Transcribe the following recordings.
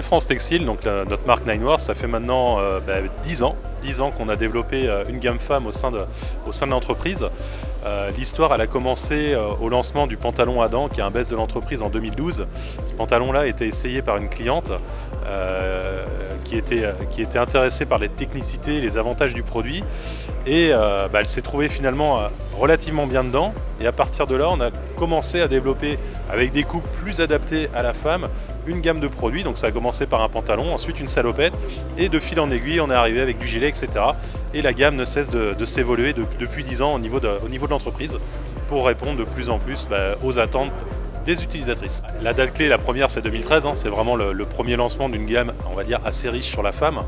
France Textile, donc notre marque Ninewars, ça fait maintenant 10 ans. 10 ans qu'on a développé une gamme femme au sein de l'entreprise. L'histoire elle a commencé au lancement du pantalon Adam, qui est un best de l'entreprise en 2012. Ce pantalon-là a été essayé par une cliente qui était intéressée par les technicités, les avantages du produit, et elle s'est trouvée finalement relativement bien dedans, et à partir de là on a commencé à développer avec des coupes plus adaptées à la femme une gamme de produits. Donc ça a commencé par un pantalon, ensuite une salopette, et de fil en aiguille on est arrivé avec du gilet, etc. Et la gamme ne cesse de s'évoluer depuis 10 ans au niveau de l'entreprise pour répondre de plus en plus aux attentes des utilisatrices. La date clé, la première, c'est 2013, c'est vraiment le premier lancement d'une gamme, on va dire, assez riche sur la femme.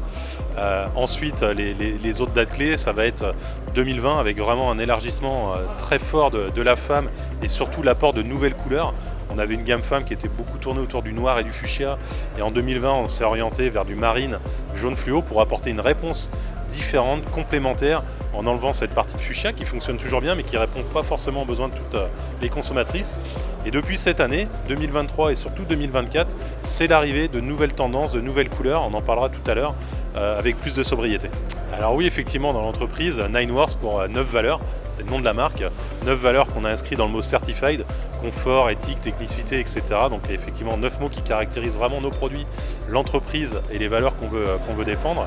Ensuite, les autres dates clés, ça va être 2020 avec vraiment un élargissement très fort de la femme et surtout l'apport de nouvelles couleurs. On avait une gamme femme qui était beaucoup tournée autour du noir et du fuchsia, et en 2020 on s'est orienté vers du marine jaune fluo pour apporter une réponse différente, complémentaire, en enlevant cette partie de fuchsia qui fonctionne toujours bien mais qui ne répond pas forcément aux besoins de toutes les consommatrices. Et depuis cette année, 2023 et surtout 2024, c'est l'arrivée de nouvelles tendances, de nouvelles couleurs, on en parlera tout à l'heure, avec plus de sobriété. Alors oui, effectivement, dans l'entreprise, Ninewars pour 9 valeurs, c'est le nom de la marque, 9 valeurs qu'on a inscrites dans le mot Certified, confort, éthique, technicité, etc. Donc effectivement 9 mots qui caractérisent vraiment nos produits, l'entreprise et les valeurs qu'on veut défendre.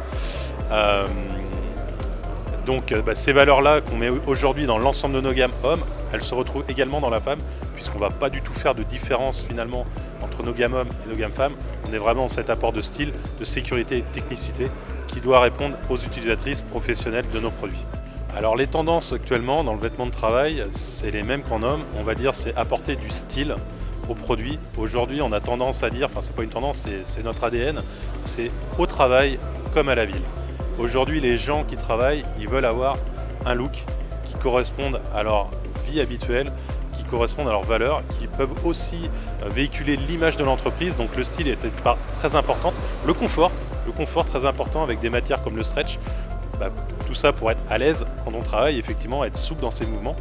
Ces valeurs-là qu'on met aujourd'hui dans l'ensemble de nos gammes hommes, elles se retrouvent également dans la femme, puisqu'on ne va pas du tout faire de différence finalement entre nos gammes hommes et nos gammes femmes. On est vraiment dans cet apport de style, de sécurité et de technicité qui doit répondre aux utilisatrices professionnelles de nos produits. Alors les tendances actuellement dans le vêtement de travail, c'est les mêmes qu'en homme, on va dire c'est apporter du style au produit. Aujourd'hui on a tendance à dire, enfin c'est pas une tendance, c'est notre ADN, c'est au travail comme à la ville. Aujourd'hui les gens qui travaillent, ils veulent avoir un look qui corresponde à leur vie habituelle, qui correspondent à leurs valeurs, qui peuvent aussi véhiculer l'image de l'entreprise. Donc le style est très important, le confort très important avec des matières comme le stretch. Tout ça pour être à l'aise quand on travaille, effectivement être souple dans ses mouvements.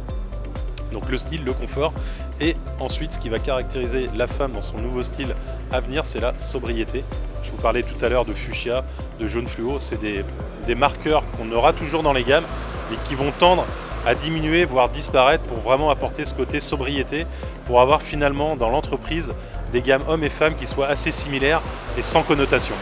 Donc le style, le confort, et ensuite ce qui va caractériser la femme dans son nouveau style à venir, c'est la sobriété. Je vous parlais tout à l'heure de fuchsia, de jaune fluo, c'est des marqueurs qu'on aura toujours dans les gammes et qui vont tendre à diminuer, voire disparaître, pour vraiment apporter ce côté sobriété, pour avoir finalement dans l'entreprise des gammes hommes et femmes qui soient assez similaires et sans connotation.